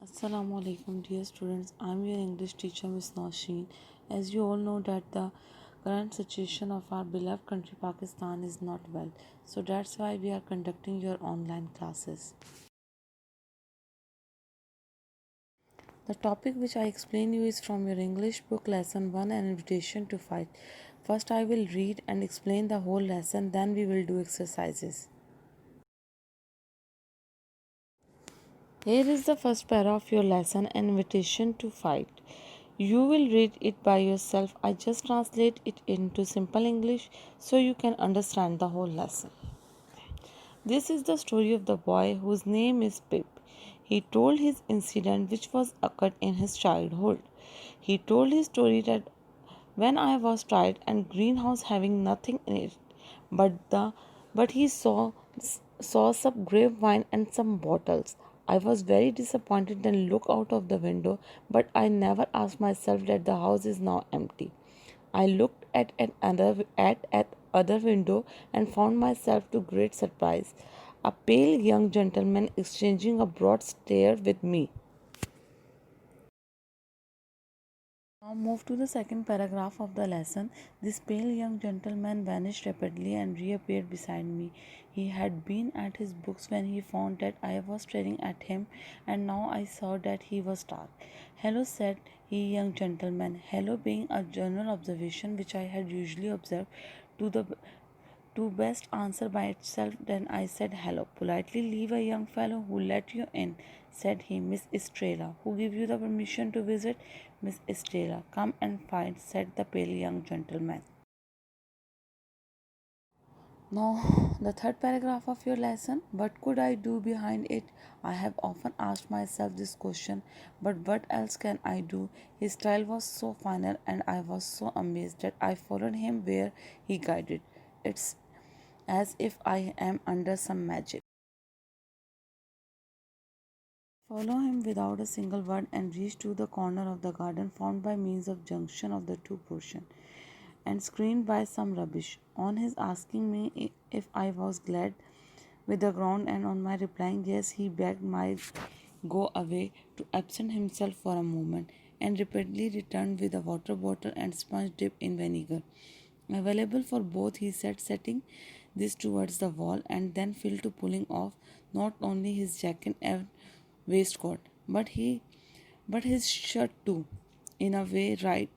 Assalamu alaikum dear students. I'm your English teacher Miss Nausheen. As you all know that the current situation of our beloved country Pakistan is not well. So that's why we are conducting your online classes. The topic which I explain you is from your English book lesson 1 an invitation to fight. First I will read and explain the whole lesson, then we will do exercises. Here is the first para of your lesson, an invitation to fight. You will read it by yourself. I just translate it into simple English so you can understand the whole lesson. This is the story of the boy whose name is Pip. He told his incident which was occurred in his childhood. He told his story that when I was tired and greenhouse having nothing in it but the but he saw some grapevine and some bottles. I was very disappointed and looked out of the window, but I never asked myself that the house is now empty. I looked at other window and found myself to great surprise. A pale young gentleman exchanging a broad stare with me. Now move to the second paragraph of the lesson. This pale young gentleman vanished rapidly and reappeared beside me. He had been at his books when he found that I was staring at him, and now I saw that he was dark. Hello, said he, young gentleman. Hello being a general observation which I had usually observed to the to best answer by itself. Then I said hello. Politely leave a young fellow who let you in, said he. Miss Estrella. Who give you the permission to visit? Miss Estrella. Come and find, said the pale young gentleman. Now, the third paragraph of your lesson. What could I do behind it? I have often asked myself this question, but what else can I do? His style was so final, and I was so amazed that I followed him where he guided. It's as if I am under some magic. Follow him without a single word and reach to the corner of the garden formed by means of junction of the two portions and screened by some rubbish. On his asking me if I was glad with the ground and on my replying yes, he begged my go away to absent himself for a moment and repeatedly returned with a water bottle and sponge dipped in vinegar. Available for both, he said, setting this towards the wall and then fell to pulling off not only his jacket and waistcoat, but his shirt too, in a way right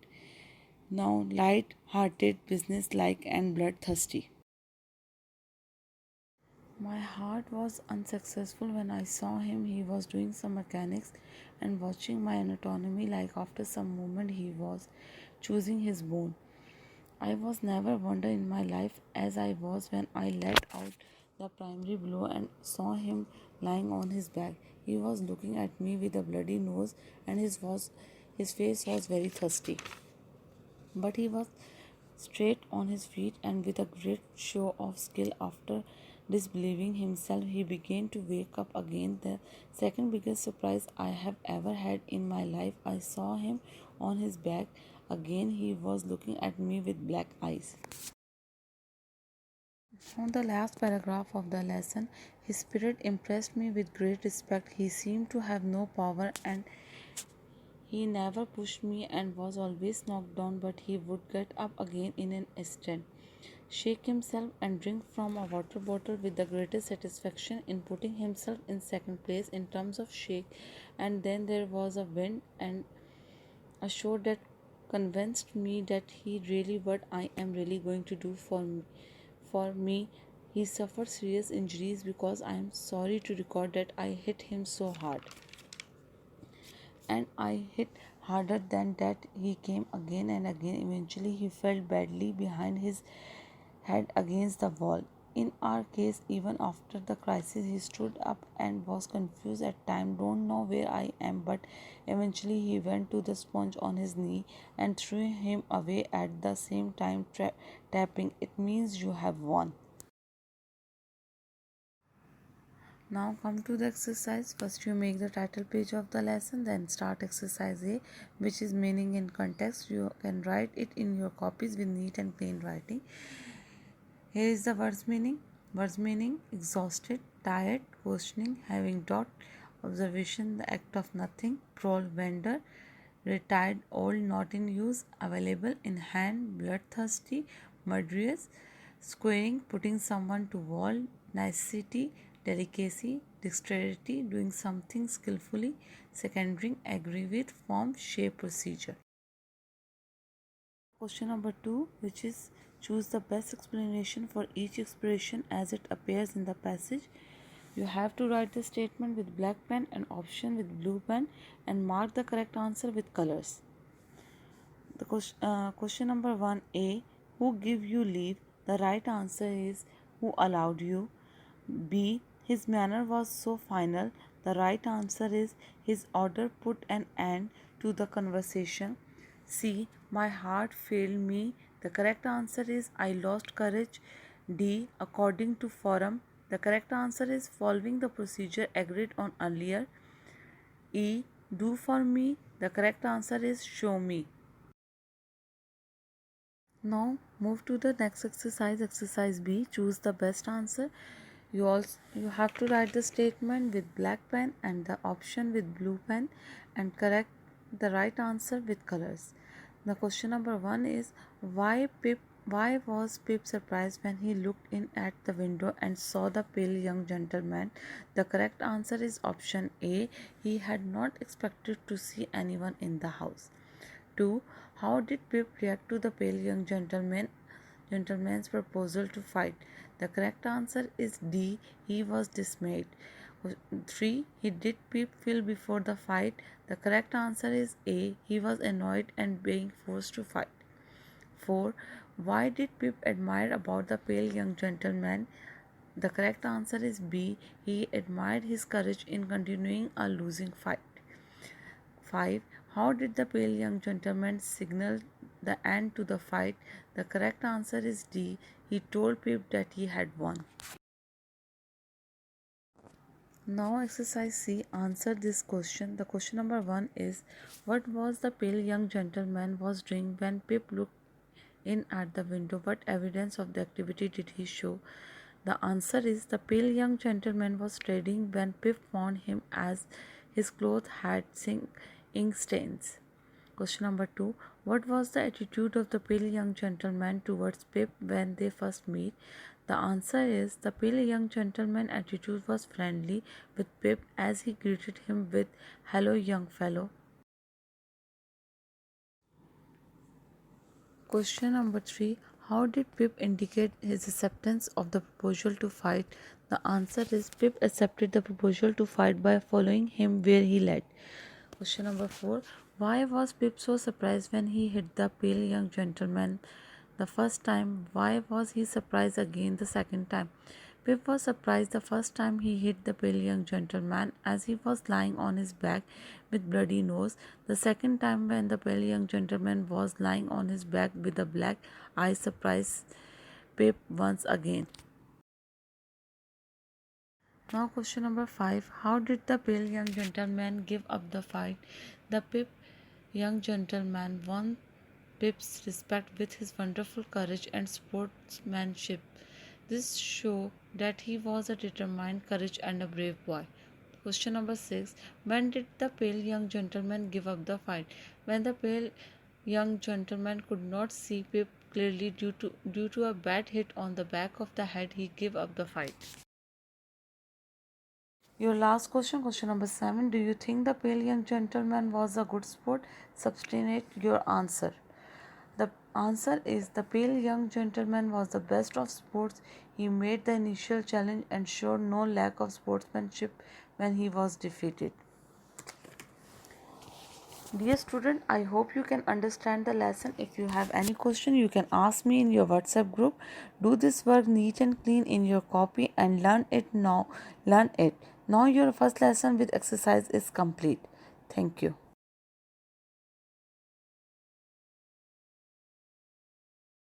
now light hearted, business like, and bloodthirsty. My heart was unsuccessful when I saw him. He was doing some mechanics and watching my anatomy, like after some moment he was choosing his bone. I was never wonder in my life as I was when I let out the primary blow and saw him lying on his back. He was looking at me with a bloody nose and his face was very thirsty. But he was straight on his feet and with a great show of skill after disbelieving himself he began to wake up again. The second biggest surprise I have ever had in my life, I saw him on his back again. He was looking at me with black eyes. On the last paragraph of the lesson, his spirit impressed me with great respect. He seemed to have no power and he never pushed me and was always knocked down, but he would get up again in an instant, shake himself, and drink from a water bottle with the greatest satisfaction in putting himself in second place in terms of shake. And then there was a wind and a show that convinced me that he really what I am really going to do for me. For me, he suffered serious injuries because I am sorry to record that I hit him so hard and I hit harder than that. He came again and again. Eventually, he fell badly behind his head against the wall. In our case, even after the crisis, he stood up and was confused at times. Don't know where I am, but eventually he went to the sponge on his knee and threw him away at the same time, tapping. It means you have won. Now come to the exercise. First you make the title page of the lesson, then start exercise A, which is meaning in context. You can write it in your copies with neat and clean writing. Here is the words meaning. Words meaning: exhausted, tired, questioning, having doubt, Observation, the act of nothing. Troll, vendor. Retired, old, not in use. Available, in hand. Bloodthirsty, murderous. Squaring, putting someone to wall. Nicety, delicacy. Dexterity, doing something skillfully. Secondary, agree with. Form, shape, procedure. Question number 2, which is choose the best explanation for each expression as it appears in the passage. You have to write the statement with black pen and option with blue pen and mark the correct answer with colors. The question number 1a, who give you leave? The right answer is who allowed you. B, his manner was so final. The right answer is his order put an end to the conversation. C, my heart failed me. The correct answer is I lost courage. D, according to forum. The correct answer is following the procedure agreed on earlier. E, do for me. The correct answer is show me. Now move to the next exercise. Exercise B. Choose the best answer. You have to write the statement with black pen and the option with blue pen and correct the right answer with colors. The question number 1 is why was Pip surprised when he looked in at the window and saw the pale young gentleman? The correct answer is option A. He had not expected to see anyone in the house. 2. How did Pip react to the pale young gentleman's proposal to fight? The correct answer is D. He was dismayed. 3. He did Pip feel before the fight? The correct answer is A. He was annoyed and being forced to fight. 4. Why did Pip admire about the pale young gentleman? The correct answer is B. He admired his courage in continuing a losing fight. 5. How did the pale young gentleman signal the end to the fight? The correct answer is D. He told Pip that he had won. Now exercise C. Answer this question. The question number 1 is what was the pale young gentleman was doing when Pip looked in at the window? What evidence of the activity did he show? The answer is the pale young gentleman was trading when Pip found him as his clothes had ink stains. Question number 2. What was the attitude of the pale young gentleman towards Pip when they first meet? The answer is the pale young gentleman's attitude was friendly with Pip as he greeted him with "Hello, young fellow." Question number 3. How did Pip indicate his acceptance of the proposal to fight? The answer is Pip accepted the proposal to fight by following him where he led. Question number 4. Why was Pip so surprised when he hit the pale young gentleman the first time? Why was he surprised again the second time? Pip was surprised the first time he hit the pale young gentleman as he was lying on his back with bloody nose. The second time when the pale young gentleman was lying on his back with a black eye surprised Pip once again. Now question number 5. How did the pale young gentleman give up the fight? The young gentleman won Pip's respect with his wonderful courage and sportsmanship. This showed that he was a determined, courage and a brave boy. Question number 6. When did the pale young gentleman give up the fight? When the pale young gentleman could not see Pip clearly due to a bad hit on the back of the head, he gave up the fight. Your last question, question number 7. Do you think the pale young gentleman was a good sport? Substantiate your answer. The answer is the pale young gentleman was the best of sports. He made the initial challenge and showed no lack of sportsmanship when he was defeated. Dear student, I hope you can understand the lesson. If you have any question, you can ask me in your WhatsApp group. Do this work neat and clean in your copy and learn it now. Learn it. Now your first lesson with exercise is complete. Thank you.